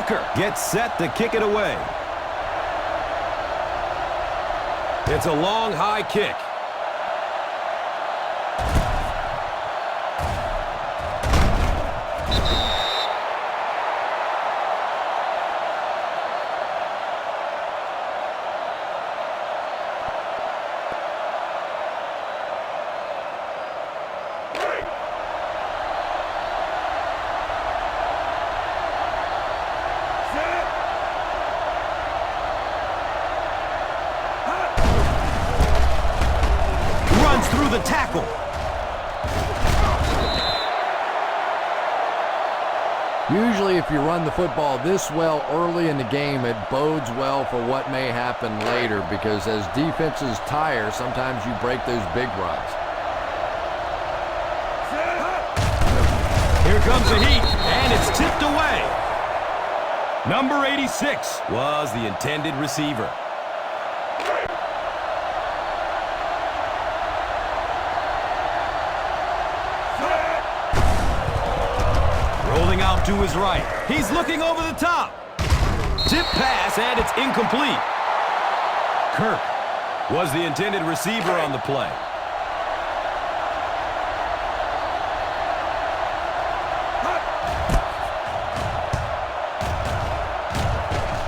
blocker gets set to kick it away. It's a long, high kick. Through the tackle. Usually if you run the football this well early in the game, it bodes well for what may happen later, because as defenses tire, sometimes you break those big runs. Here comes the heat, and it's tipped away. Number 86 was the intended receiver. Rolling out to his right. He's looking over the top. Tip pass, and it's incomplete. Kirk was the intended receiver on the play.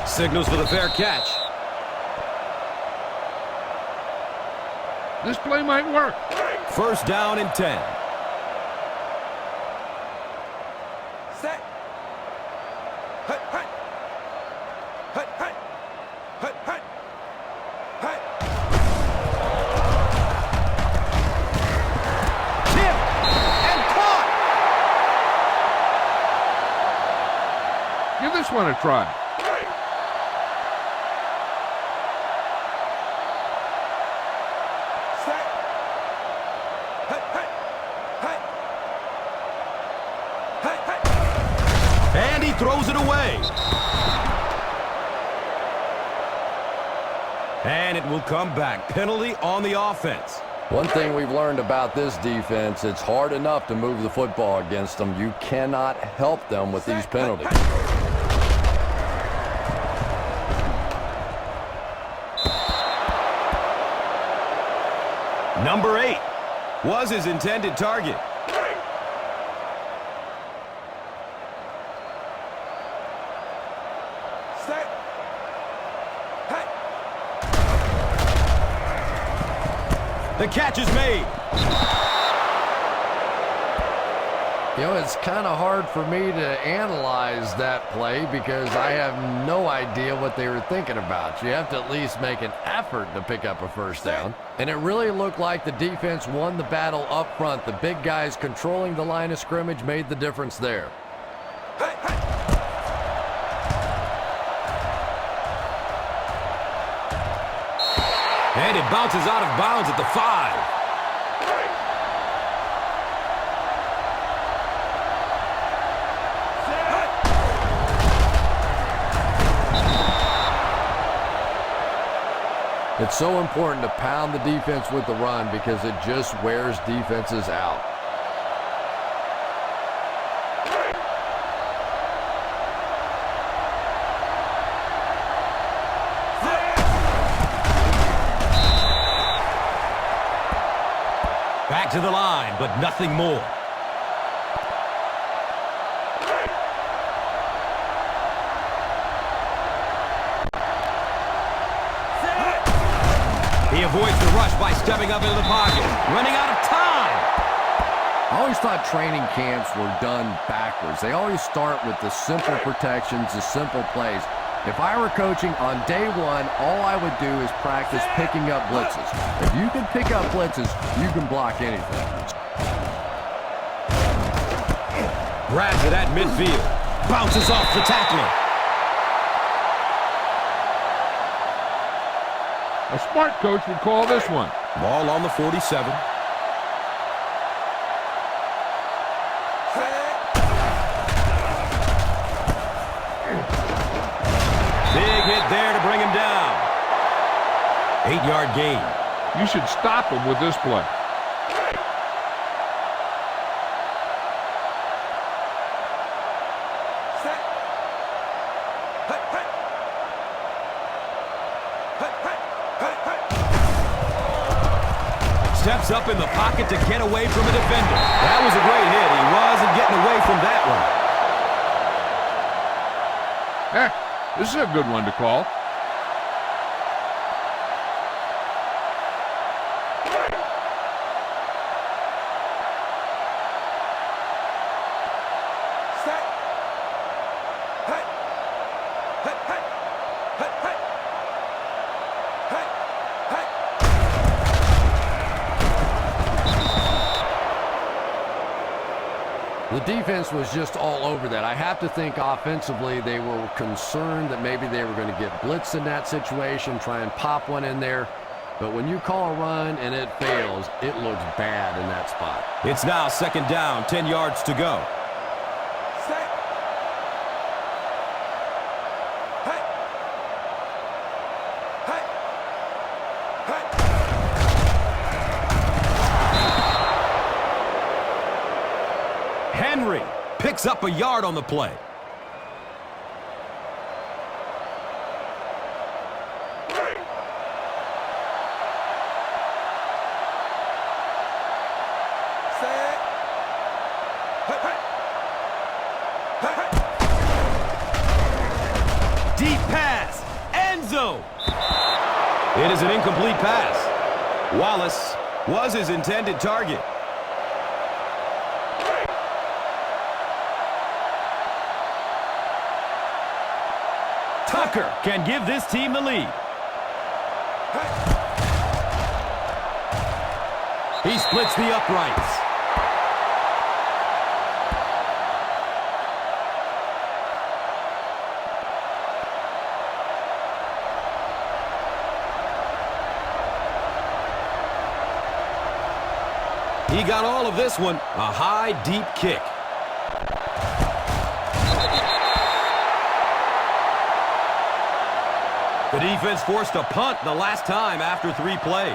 Signals for the fair catch. This play might work. First down and 10. Set. Hut, hut. Hut, hut. Hut, hut. Hut. Tip and caught. Give this one a try. And he throws it away. And it will come back. Penalty on the offense. One thing we've learned about this defense, it's hard enough to move the football against them. You cannot help them with these penalties. Number 8 was his intended target. The catch is made. You know, it's kind of hard for me to analyze that play because I have no idea what they were thinking about. You have to at least make an effort to pick up a first down. And it really looked like the defense won the battle up front. The big guys controlling the line of scrimmage made the difference there. And it bounces out of bounds at the 5. It's so important to pound the defense with the run because it just wears defenses out. Back to the line, but nothing more. He avoids the rush by stepping up into the pocket. Running out of time. I always thought training camps were done backwards. They always start with the simple protections, the simple plays. If I were coaching on day one, all I would do is practice picking up blitzes. If you can pick up blitzes, you can block anything. Grabs it at midfield. Bounces off the tackler. A smart coach would call this one. Ball on the 47. Big hit there to bring him down. 8-yard gain. You should stop him with this play. Hut, hut. Hut, hut. Hut, hut. Steps up in the pocket to get away from a defender. That was a great hit. He wasn't getting away from that one. This is a good one to call. Set. Hut. Hut, hut. Hut, hut. Hut, hut. The defense was just all over that. I have to think offensively they were concerned that maybe they were going to get blitzed in that situation, try and pop one in there. But when you call a run and it fails, it looks bad in that spot. It's now 2nd down, 10 yards to go. Set. Hut. Hut. Hut. Henry picks up a yard on the play. Set. Hut, hut. Hut, hut. Deep pass. End zone. It is an incomplete pass. Wallace was his intended target. Tucker can give this team the lead. He splits the uprights. He got all of this one, a high, deep kick. The defense forced a punt the last time after 3 plays.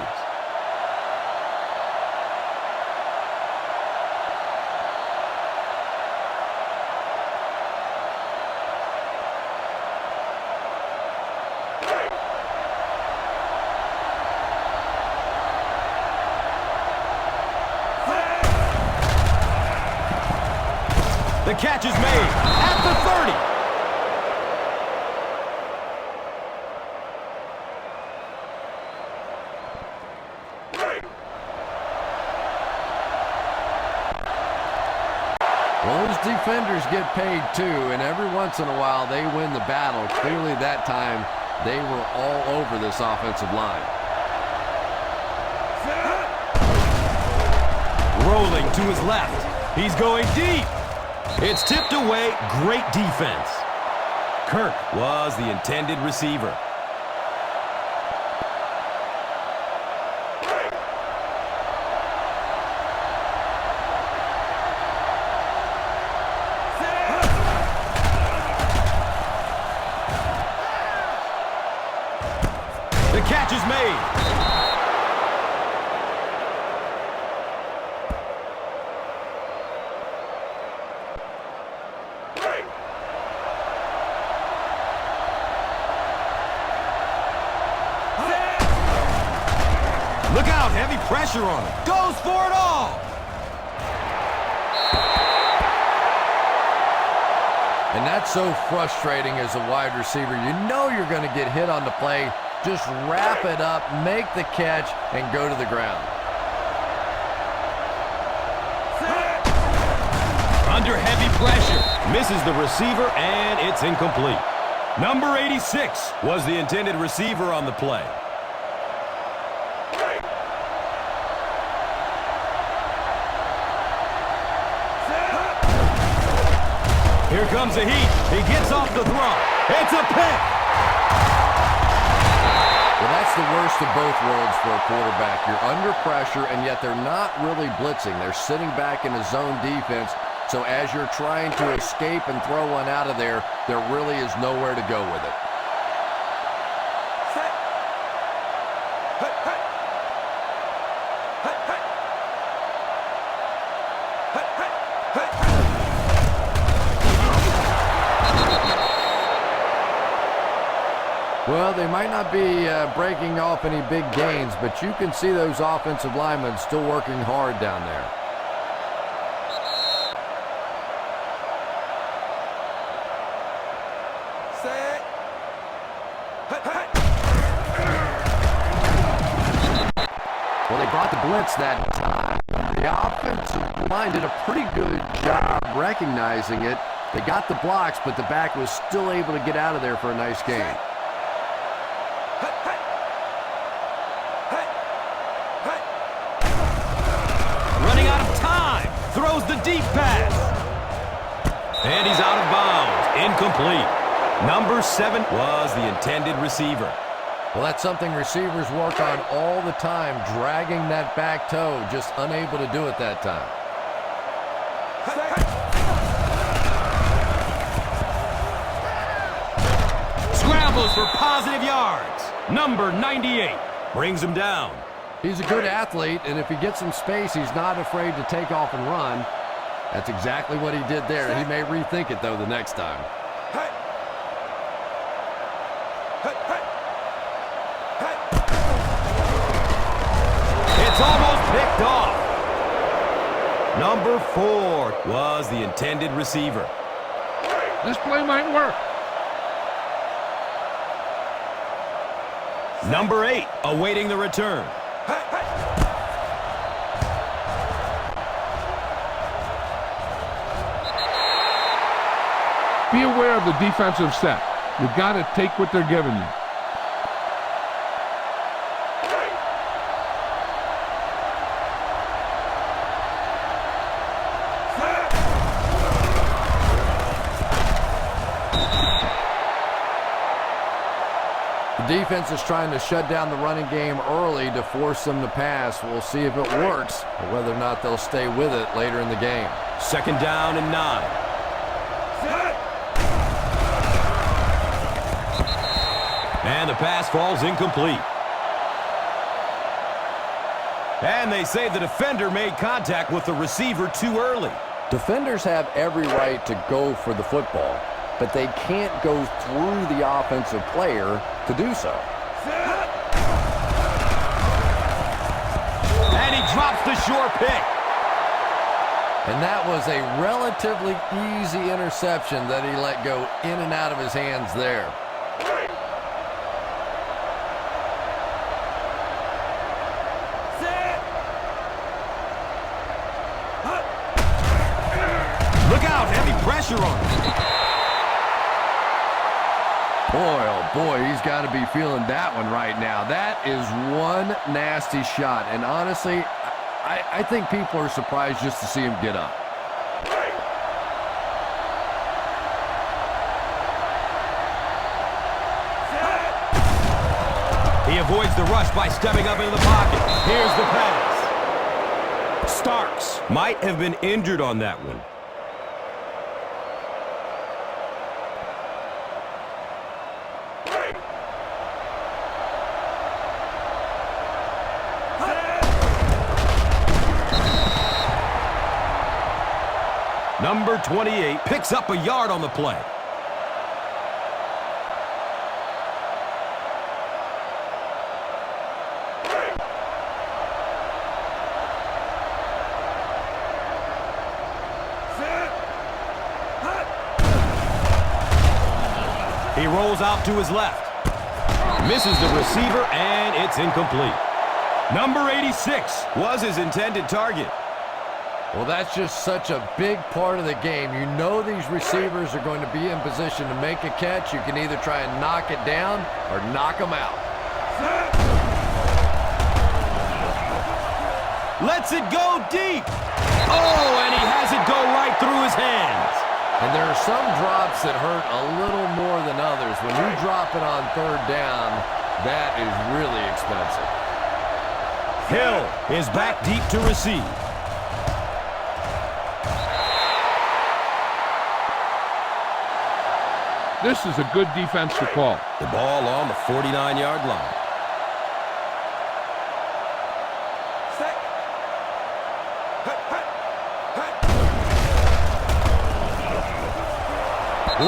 The catch is made at the 30. Well, those defenders get paid too, and every once in a while they win the battle. Clearly that time they were all over this offensive line. Rolling to his left. He's going deep. It's tipped away. Great defense. Kirk was the intended receiver. The catch is made. Look out, heavy pressure on him. Goes for it all. And that's so frustrating as a wide receiver. You know you're going to get hit on the play. Just wrap it up, make the catch, and go to the ground. Under heavy pressure. Misses the receiver, and it's incomplete. Number 86 was the intended receiver on the play. Here comes the heat. He gets off the throw. It's a pick. Well, that's the worst of both worlds for a quarterback. You're under pressure, and yet they're not really blitzing. They're sitting back in a zone defense. So as you're trying to escape and throw one out of there, there really is nowhere to go with it. Set. Hut, hut. Hut, hut. Hut, hut. Hut, hut. Well, they might not be breaking off any big gains, but you can see those offensive linemen still working hard down there. Set. Well, they brought the blitz that time. The offensive line did a pretty good job recognizing it. They got the blocks, but the back was still able to get out of there for a nice gain. Running out of time. Throws the deep pass. And he's out of bounds. Incomplete. Number 7 was the intended receiver. Well, that's something receivers work on all the time, dragging that back toe, just unable to do it that time. Scrambles for positive yards. Number 98 brings him down. He's a good athlete, and if he gets some space, he's not afraid to take off and run. That's exactly what he did there. He may rethink it, though, the next time. It's almost picked off. Number 4 was the intended receiver. This play might work. Number 8 awaiting the return. Be aware of the defensive set. You've got to take what they're giving you. The defense is trying to shut down the running game early to force them to pass. We'll see if it works, or whether or not they'll stay with it later in the game. 2nd down and 9. And the pass falls incomplete. And they say the defender made contact with the receiver too early. Defenders have every right to go for the football, but they can't go through the offensive player to do so. And he drops the short pick. And that was a relatively easy interception that he let go in and out of his hands there. Look out, heavy pressure on him. Boy, oh boy, he's got to be feeling that one right now. That is one nasty shot. And honestly, I think people are surprised just to see him get up. He avoids the rush by stepping up into the pocket. Here's the pass. Starks might have been injured on that one. Number 28 picks up a yard on the play. He rolls out to his left. Misses the receiver, and it's incomplete. Number 86 was his intended target. Well, that's just such a big part of the game. You know these receivers are going to be in position to make a catch. You can either try and knock it down or knock them out. Lets it go deep. Oh, and he has it go right through his hands. And there are some drops that hurt a little more than others. When you drop it on 3rd down, that is really expensive. Hill is back deep to receive. This is a good defense to call. The ball on the 49-yard line.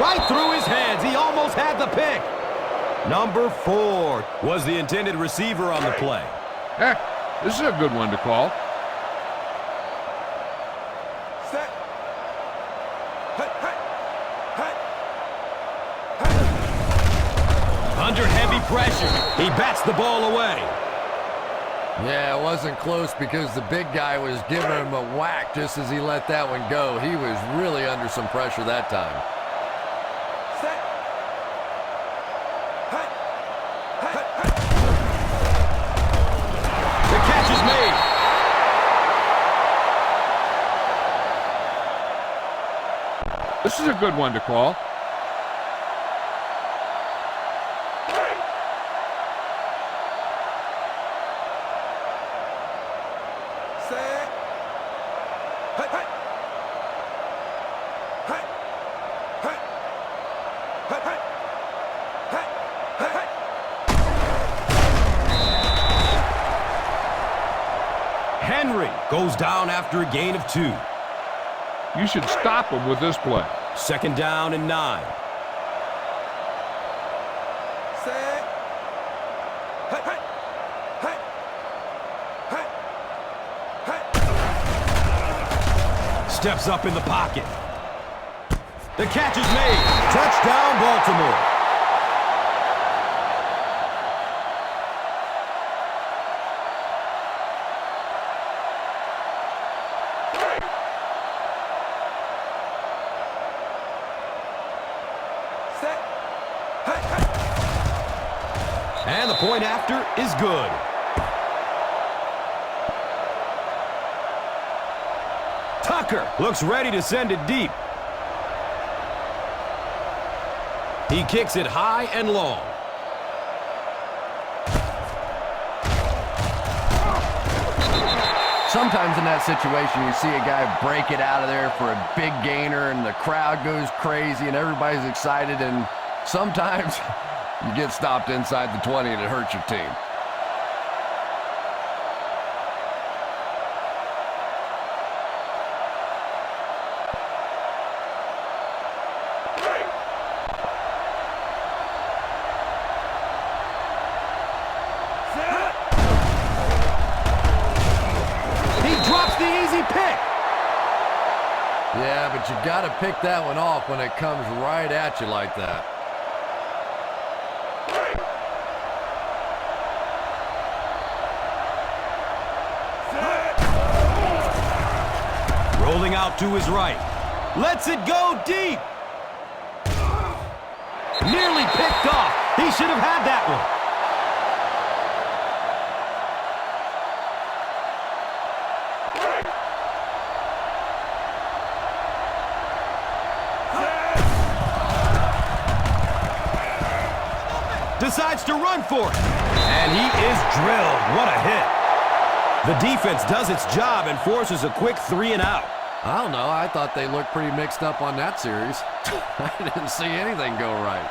Right through his hands. He almost had the pick. Number 4 was the intended receiver on the play. Heck, this is a good one to call. Set. Hey, hey. Hey. Hey. Under heavy pressure, he bats the ball away. Yeah, it wasn't close because the big guy was giving him a whack just as he let that one go. He was really under some pressure that time. Set. Hey. Hey. Hey. The catch is made. This is a good one to call. Set. Hey, hey. Hey. Hey. Hey, hey. Hey. Hey, hey. Henry goes down after a gain of 2. You should stop him with this play. 2nd down and 9. Set. Hey, hey. Hey. Hey. Hey. Steps up in the pocket. The catch is made. Touchdown, Baltimore. Set. Hey, hey. And the point after is good. Tucker looks ready to send it deep. He kicks it high and long. Sometimes in that situation, you see a guy break it out of there for a big gainer, and the crowd goes crazy, and everybody's excited, and sometimes you get stopped inside the 20, and it hurts your team. Yeah, but you got to pick that one off when it comes right at you like that. Rolling out to his right. Lets it go deep. Nearly picked off. He should have had that one. Decides to run for it. And he is drilled. What a hit. The defense does its job and forces a quick 3 and out. I don't know. I thought they looked pretty mixed up on that series. I didn't see anything go right.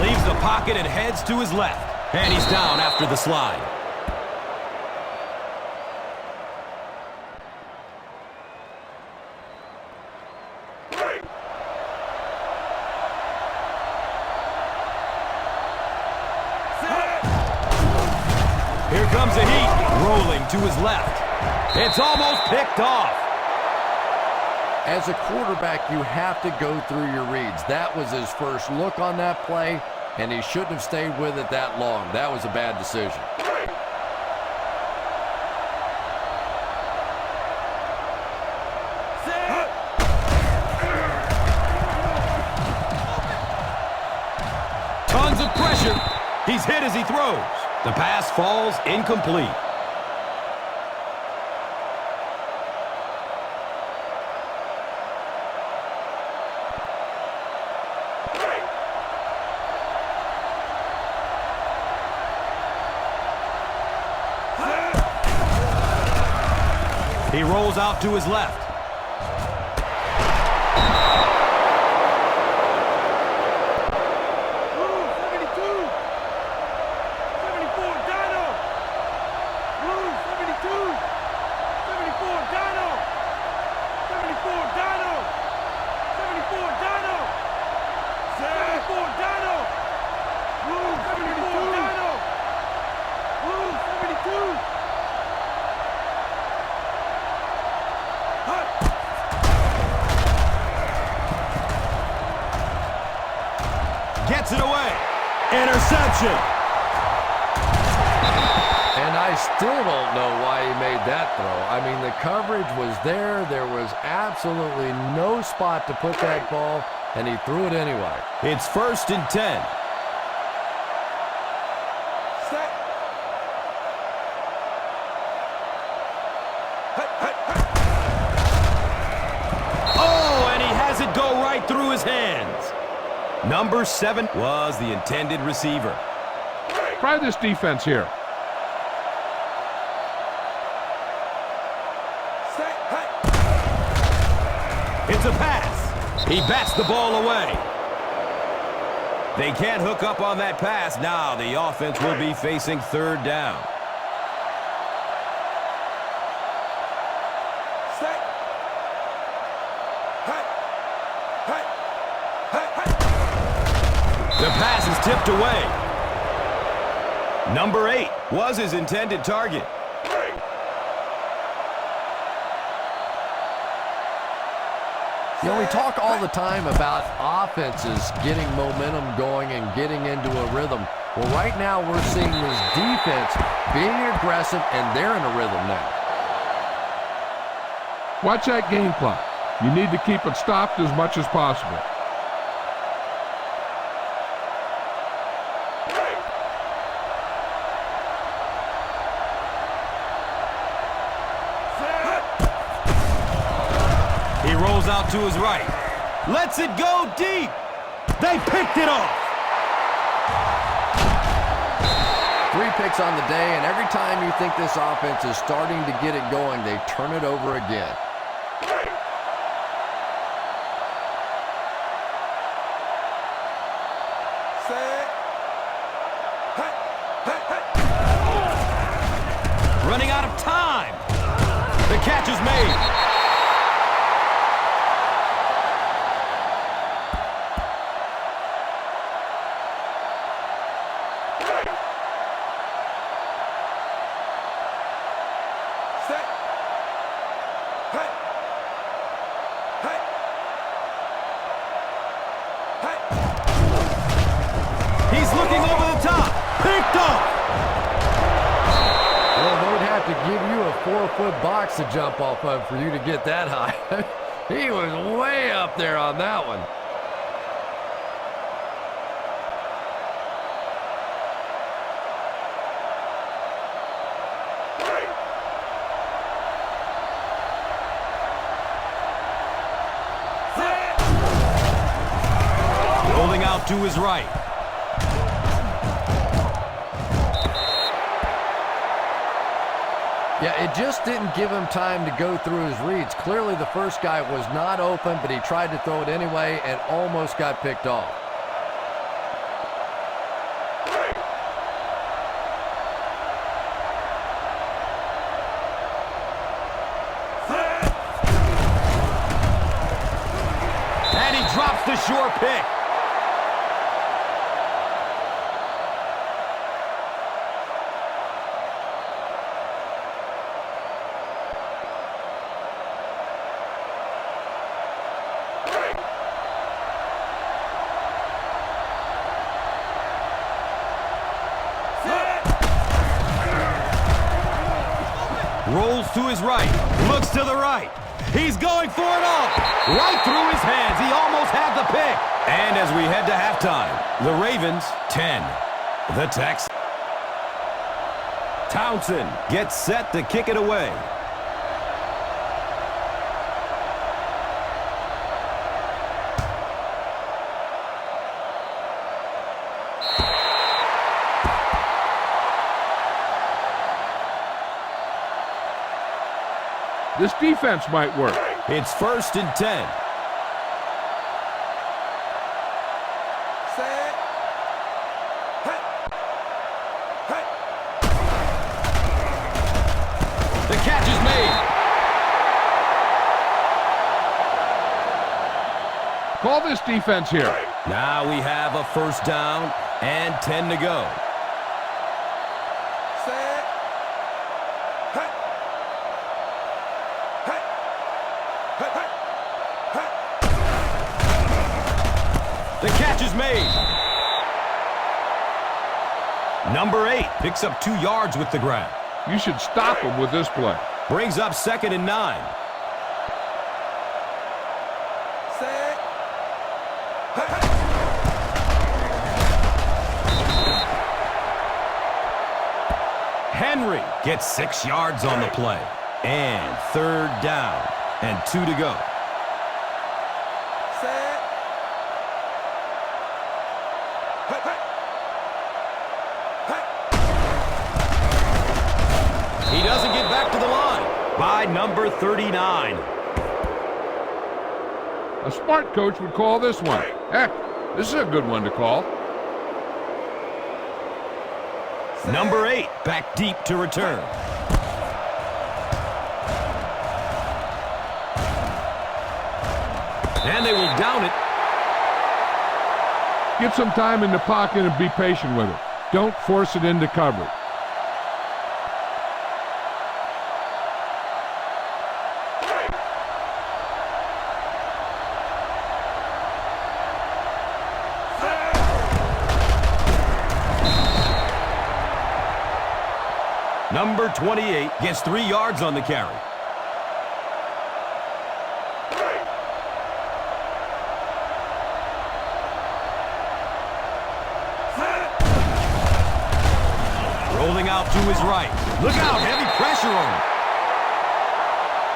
Leaves the pocket and heads to his left. And he's down after the slide. Here comes the heat, rolling to his left. It's almost picked off. As a quarterback, you have to go through your reads. That was his first look on that play, and he shouldn't have stayed with it that long. That was a bad decision. Tons of pressure. He's hit as he throws. The pass falls incomplete. He rolls out to his left. interception. And I still don't know why he made that throw. I mean, the coverage was there. There was absolutely no spot to put that ball, and he threw it anyway. It's 1st and 10. Set. Oh, and he has it go right through his hands. Number 7 was the intended receiver. Try this defense here. It's a pass. He bats the ball away. They can't hook up on that pass. Now the offense will be facing 3rd down. The pass is tipped away. Number 8 was his intended target. You know, we talk all the time about offenses getting momentum going and getting into a rhythm. Well, right now we're seeing this defense being aggressive, and they're in a rhythm now. Watch that game clock. You need to keep it stopped as much as possible. He rolls out to his right. Lets it go deep. They picked it off. 3 picks on the day, and every time you think this offense is starting to get it going, they turn it over again. Running out of time. The catch is made. He's looking over the top. Picked up. Well, they'd have to give you a 4-foot box to jump off of for you to get that high. He was way up there on that one. Rolling out to his right. Yeah, it just didn't give him time to go through his reads. Clearly the first guy was not open, but he tried to throw it anyway and almost got picked off. And he drops the short pick. Rolls to his right, looks to the right. He's going for it all. Right through his hands. He almost had the pick. And as we head to halftime, the Ravens 10. The Texans. Townsend gets set to kick it away. This defense might work. It's 1st and 10. The catch is made. Call this defense here. Now we have a 1st down and 10 to go. The catch is made. Number 8 picks up 2 yards with the grab. You should stop him with this play. Brings up 2nd and 9. Set. Hey, hey. Henry gets 6 yards on the play. And 3rd down and 2 to go. Set. Hey, hey. He doesn't get back to the line by number 39. A smart coach would call this one. Heck, this is a good one to call. Number 8 back deep to return. And they will down it. Get some time in the pocket and be patient with it. Don't force it into coverage. Number 28 gets 3 yards on the carry. Rolling out to his right. Look out, heavy pressure on him.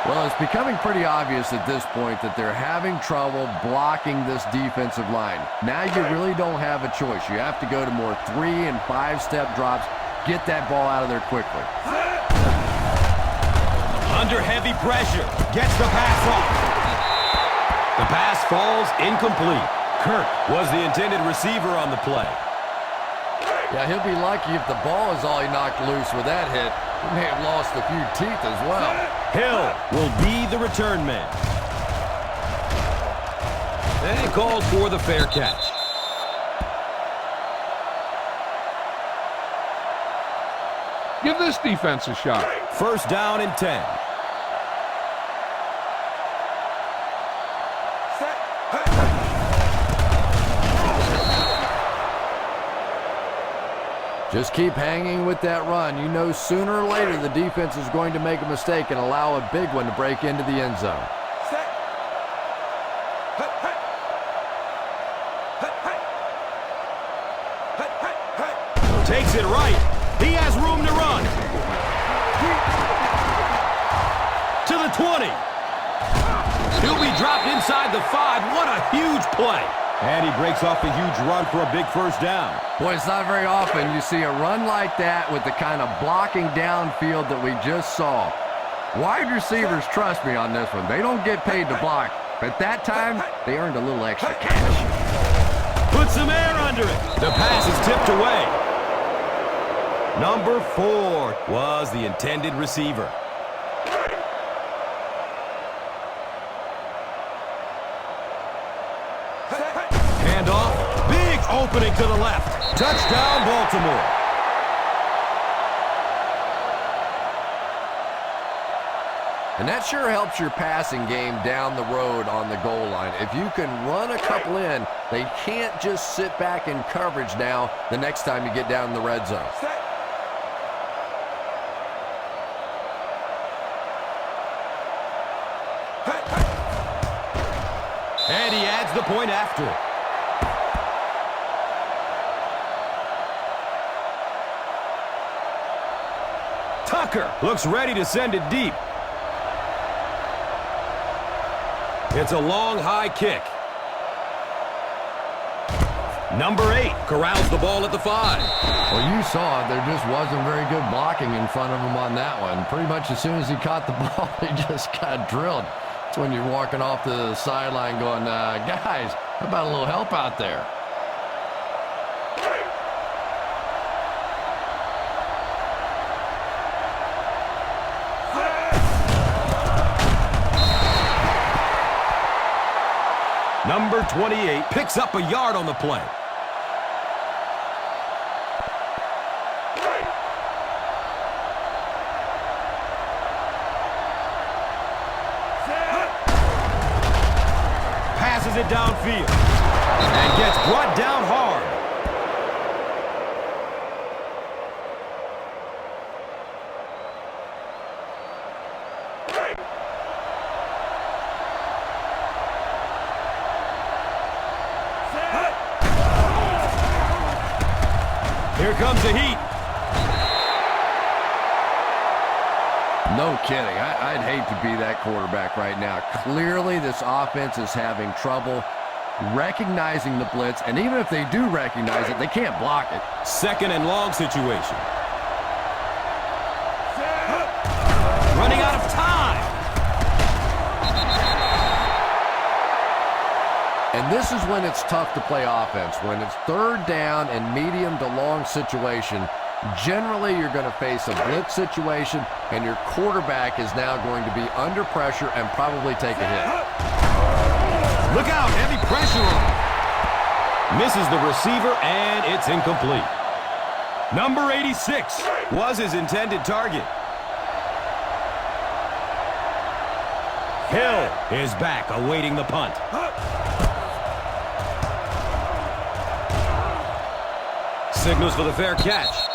Well, it's becoming pretty obvious at this point that they're having trouble blocking this defensive line. Now you really don't have a choice. You have to go to more 3- and 5-step drops. Get that ball out of there quickly. Under heavy pressure. Gets the pass off. The pass falls incomplete. Kirk was the intended receiver on the play. Yeah, he'll be lucky if the ball is all he knocked loose with that hit. He may have lost a few teeth as well. Hill will be the return man. And he calls for the fair catch. Give this defense a shot. 1st down and 10. Set. Hey, Just keep hanging with that run. You know sooner or later the defense is going to make a mistake and allow a big one to break into the end zone. set. Hey, hey. Hey, hey. Hey, hey, hey. Takes it right. He has room to run. To the 20. He'll be dropped inside the 5. What a huge play. And he breaks off a huge run for a big 1st down. Boy, it's not very often you see a run like that with the kind of blocking downfield that we just saw. Wide receivers trust me on this one. They don't get paid to block. But that time, they earned a little extra cash. Put some air under it. The pass is tipped away. Number 4 was the intended receiver. Handoff. Big opening to the left. Touchdown, Baltimore. And that sure helps your passing game down the road on the goal line. If you can run a couple in, they can't just sit back in coverage now the next time you get down in the red zone. Set. Hey, hey. And he adds the point after it. Tucker looks ready to send it deep. It's a long, high kick. Number 8 corrals the ball at the 5. Well, you saw it. There just wasn't very good blocking in front of him on that one. Pretty much as soon as he caught the ball, he just got drilled. That's when you're walking off the sideline going, guys, how about a little help out there? Number 28 picks up a yard on the play. Passes it downfield and gets brought down hard. Here comes the heat. No kidding. I'd hate to be that quarterback right now. Clearly, this offense is having trouble recognizing the blitz, and even if they do recognize it, they can't block it. Second and long situation. Running out of time. And this is when it's tough to play offense. When it's third down and medium to long situation, generally you're going to face a blitz situation, and your quarterback is now going to be under pressure and probably take a hit. Look out, heavy pressure on him. Misses the receiver, and it's incomplete. Number 86 was his intended target. Hill is back, awaiting the punt. Signals for the fair catch.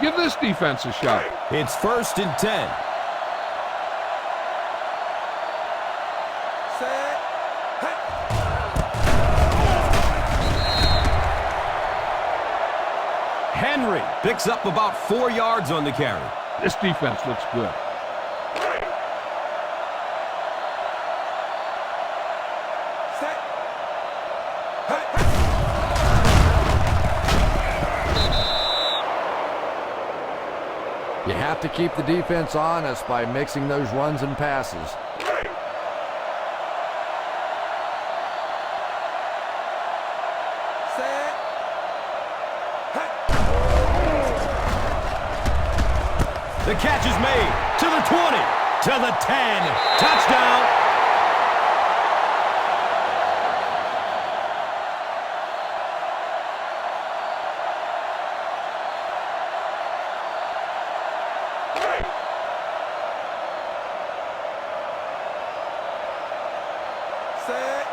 Give this defense a shot. It's 1st and 10. Set. Hey. Henry picks up about 4 yards on the carry. This defense looks good. Set. Hey. You have to keep the defense honest by mixing those runs and passes. Set. Hey. The catch is made to the 20, to the 10. Touchdown. Set.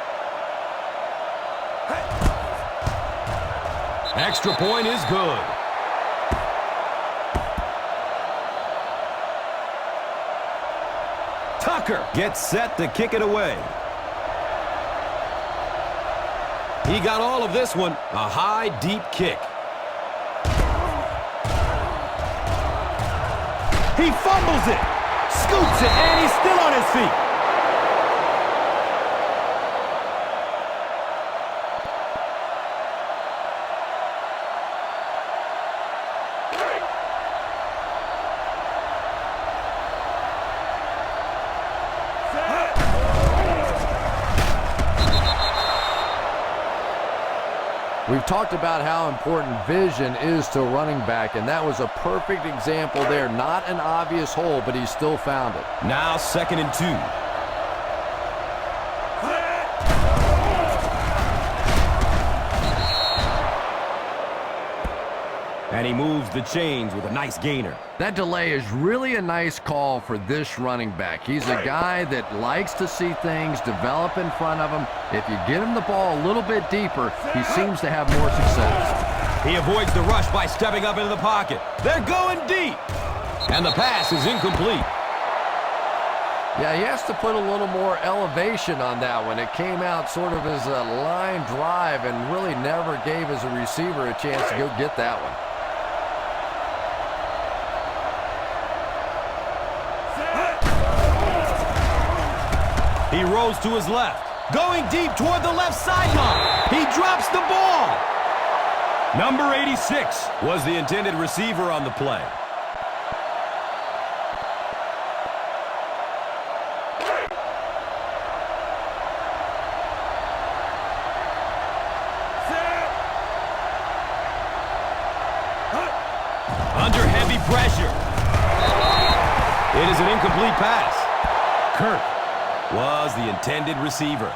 Hey. Extra point is good. Tucker gets set to kick it away. He got all of this one, a high, deep kick. He fumbles it, scoops it, and he's still on his feet. We've talked about how important vision is to running back, and that was a perfect example there. Not an obvious hole, but he still found it. Now 2nd and 2. And he moves the chains with a nice gainer. That delay is really a nice call for this running back. He's a guy that likes to see things develop in front of him. If you get him the ball a little bit deeper, he seems to have more success. He avoids the rush by stepping up into the pocket. They're going deep. And the pass is incomplete. Yeah, he has to put a little more elevation on that one. It came out sort of as a line drive and really never gave his receiver a chance to go get that one. He rolls to his left, going deep toward the left sideline. He drops the ball. Number 86 was the intended receiver on the play. Under heavy pressure. It is an incomplete pass. Kirk was the intended receiver.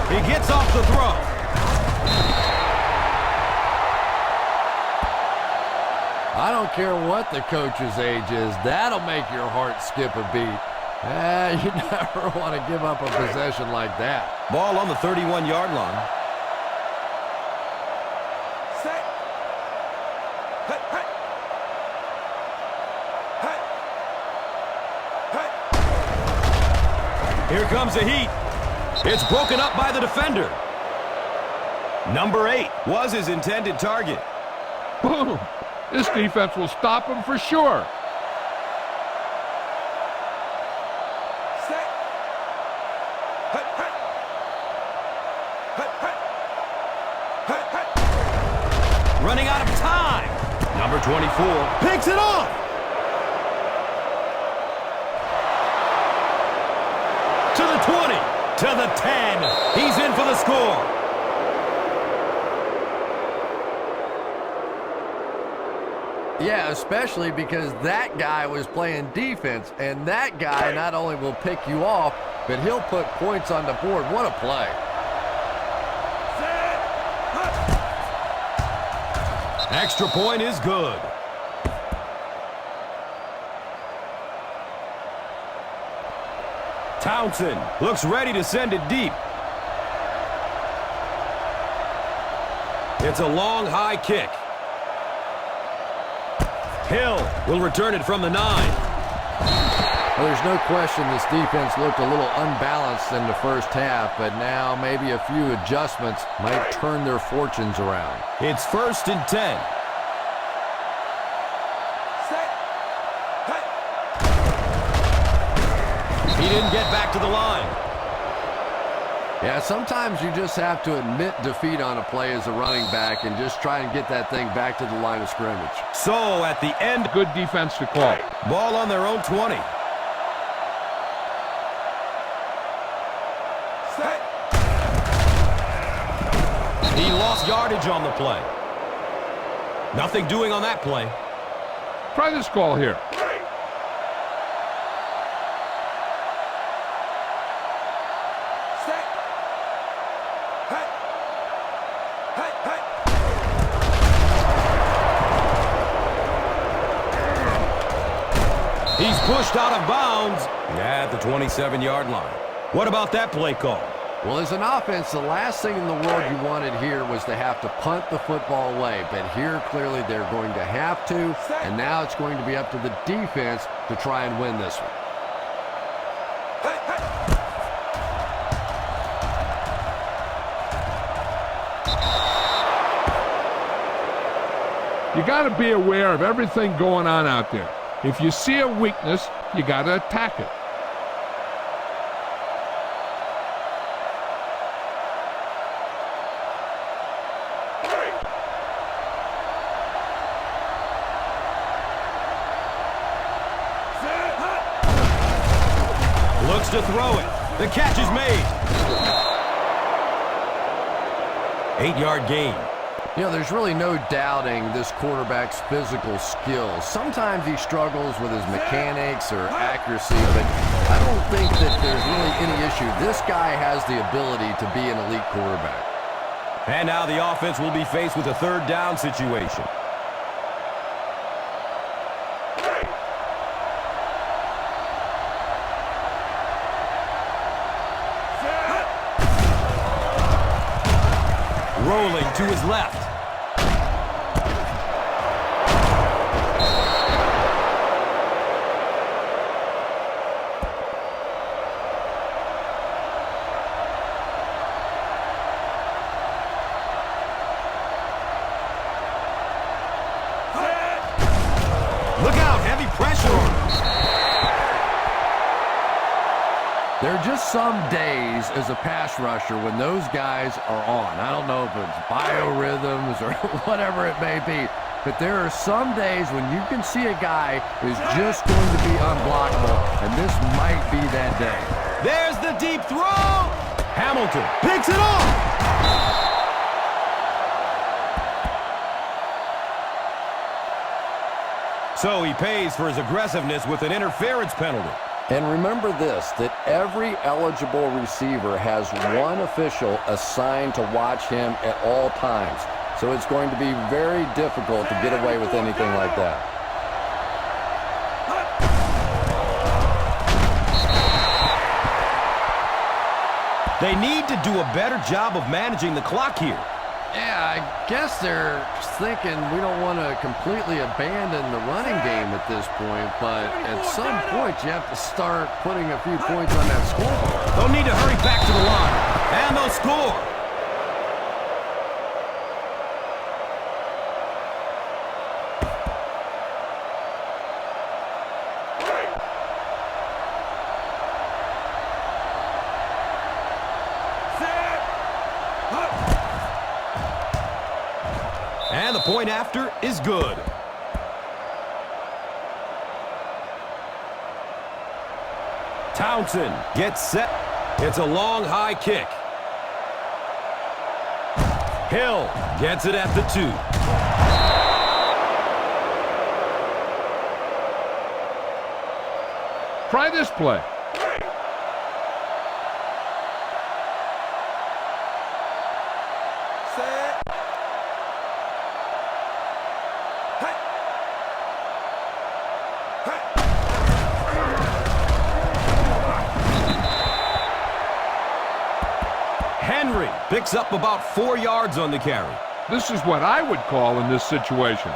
He gets off the throw. I don't care what the coach's age is. That'll make your heart skip a beat. You never want to give up a possession like that. Ball on the 31-yard line. Set. Hut, hut. Hut. Hut. Here comes the heat. It's broken up by the defender. Number 8 was his intended target. Boom! This defense will stop him for sure. Set. Hut, hut. Hut, hut. Hut, hut. Running out of time. Number 24 picks it off. To the 20. To the 10. He's in for the score. Yeah, especially because that guy was playing defense, and that guy not only will pick you off, but he'll put points on the board. What a play. Set. Hut. Extra point is good. Townsend looks ready to send it deep. It's a long, high kick. Hill will return it from the 9. Well, there's no question this defense looked a little unbalanced in the first half, but now maybe a few adjustments might turn their fortunes around. It's 1st and 10. Set. Hut. He didn't get back to the line. Yeah, sometimes you just have to admit defeat on a play as a running back and just try and get that thing back to the line of scrimmage. So at the end, Good defense to call. ball on their own 20. Set. He lost yardage on the play. Nothing doing on that play. Try this call here. Set. Hut. Hut, hut. He's pushed out of bounds at the 27-yard line. What about that play call? Well, as an offense, the last thing in the world you wanted here was to have to punt the football away. But here, clearly, they're going to have to, and now it's going to be up to the defense to try and win this one. Hut, hut. You got to be aware of everything going on out there. If you see a weakness, you got to attack it. Set. Hut. Looks to throw it. The catch is made. 8-yard gain. You know, there's really no doubting this quarterback's physical skills. Sometimes he struggles with his mechanics or accuracy, but I don't think that there's really any issue. This guy has the ability to be an elite quarterback. And now the offense will be faced with a 3rd down situation. Rolling to his left. Look out, heavy pressure on him. There are just some days as a pass rusher when those guys are on. I don't know if it's biorhythms or whatever it may be, but there are some days when you can see a guy who's just going to be unblockable, and this might be that day. There's the deep throw. Hamilton picks it off. So he pays for his aggressiveness with an interference penalty. And remember this, that every eligible receiver has one official assigned to watch him at all times. So it's going to be very difficult to get away with anything like that. They need to do a better job of managing the clock here. Yeah, I guess they're thinking we don't want to completely abandon the running game at this point, but at some point you have to start putting a few points on that scoreboard. They'll need to hurry back to the line, and they'll score. And the point after is good. Townsend gets set. It's a long, high kick. Hill gets it at the 2. Try this play. Henry picks up about 4 yards on the carry. This is what I would call in this situation.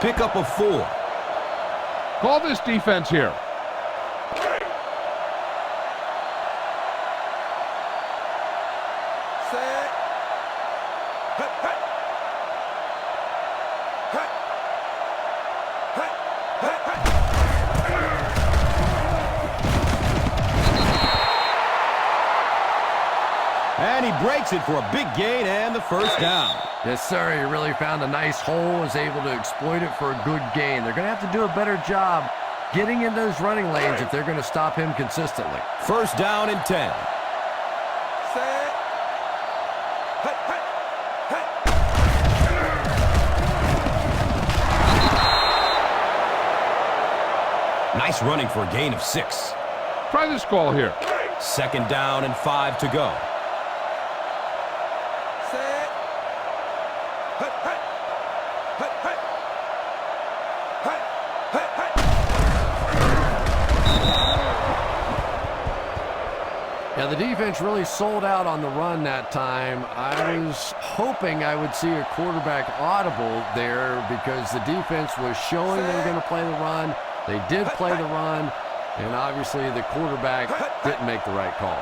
Pick up a 4. Call this defense here. And he breaks it for a big gain and the first down. Yes, sir. He really found a nice hole, was able to exploit it for a good gain. They're going to have to do a better job getting in those running lanes if they're going to stop him consistently. First down and 10. Nice running for a gain of 6. Try this call here. Second down and 5 to go. Yeah, the defense really sold out on the run that time. I was hoping I would see a quarterback audible there because the defense was showing they were going to play the run. They did play the run, and obviously the quarterback didn't make the right call.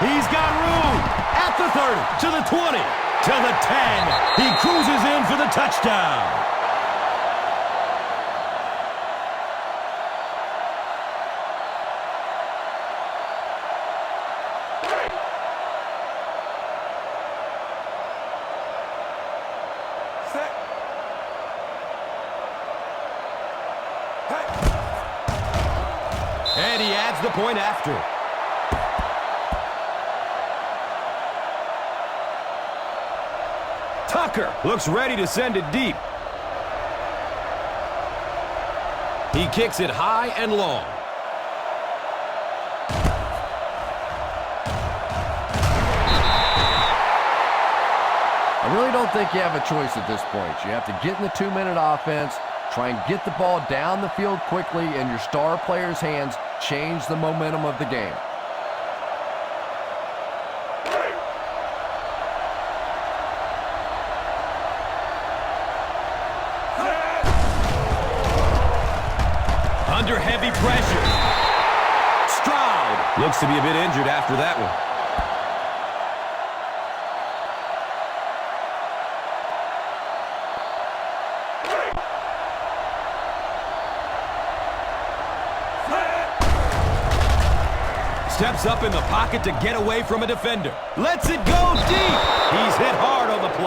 He's got room at the 30, to the 20, to the 10. He cruises in for the touchdown. And he adds the point after. Tucker looks ready to send it deep. He kicks it high and long. I really don't think you have a choice at this point. You have to get in the 2-minute offense, try and get the ball down the field quickly in your star players' hands, change the momentum of the game. Under heavy pressure. Stroud looks to be a bit injured after that one. Steps up in the pocket to get away from a defender. Lets it go deep. He's hit hard on the play.